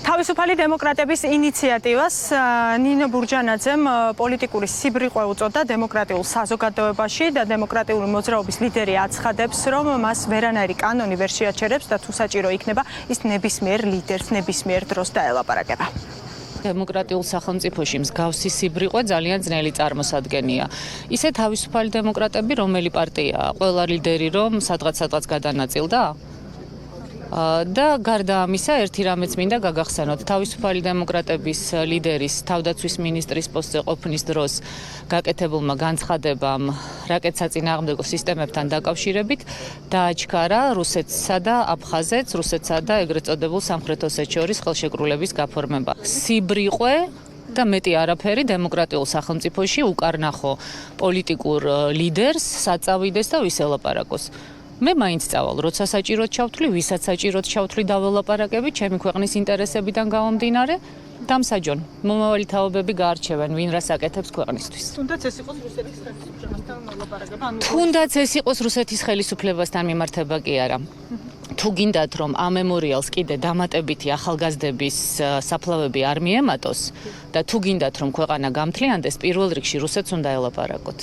თავისუფალი დემოკრატების ინიციატივას ნინო ბურჯანაძემ პოლიტიკური სიბრიყვე უწოდა დემოკრატიულ საზოგადოებაში და დემოკრატიული მოძრაობის ლიდერი აცხადებს, რომ მას ვერანაირი კანონი ვერ შეაჩერებს და თუ საჭირო იქნება, ის ნებისმიერ ლიდერს ნებისმიერ დროს დაელაპარაკება. დემოკრატიულ სახელმწიფოში მსგავსი სიბრიყვე ძალიან ძნელი წარმოსადგენია. ისე თავისუფალი დემოკრატები, რომელი პარტია, ყველა ლიდერი რომ სადღაც გადანაწილდა? და გარდა ამისა, ერთი რამეც მინდა გაგახსენოთ. თავისუფალი დემოკრატების ლიდერის თავდაცვის მინისტრის პოსტზე ყოფნის დროს გაკეთებულმა განცხადებამ რაკეტსაწინააღმდეგო სისტემებთან დაკავშირებით დააჩქარა რუსეთსა და აფხაზეთს, რუსეთსა და ეგრეთ წოდებულ სამხრეთ ოსეთს შორის ხელშეკრულების გაფორმება. სიბრიყვე და მეტი არაფერი დემოკრატიულ სახელმწიფოში უკარნახო პოლიტიკურ ლიდერს საწავიდეს და ვის ელაპარაკოს. მე მაინც წავალ, როცა საჭიროდ ჩავთვლი, ვისაც საჭიროდ ჩავთვლი დაველაპარაკები, ჩემი ქვეყნის ინტერესებიდან გამომდინარე, დამსაჯონ. მომავალი თაობები გაარჩევენ, ვინ რას აკეთებს ქვეყნისთვის. თუნდაც ეს იყოს რუსეთის ხელისუფლებასთან ლაპარაკება, თუნდაც ეს იყოს რუსეთის ხელისუფლებასთან მიმართება კი არა. თუ გინდათ, რომ ამ მემორიალს კიდე დამატებითი ახალგაზრდების საფლავები არ მიემატოს და თუ გინდათ, რომ ქვეყანა გამთლიანდეს, პირველ რიგში რუსეთს უნდა ელაპარაკოთ.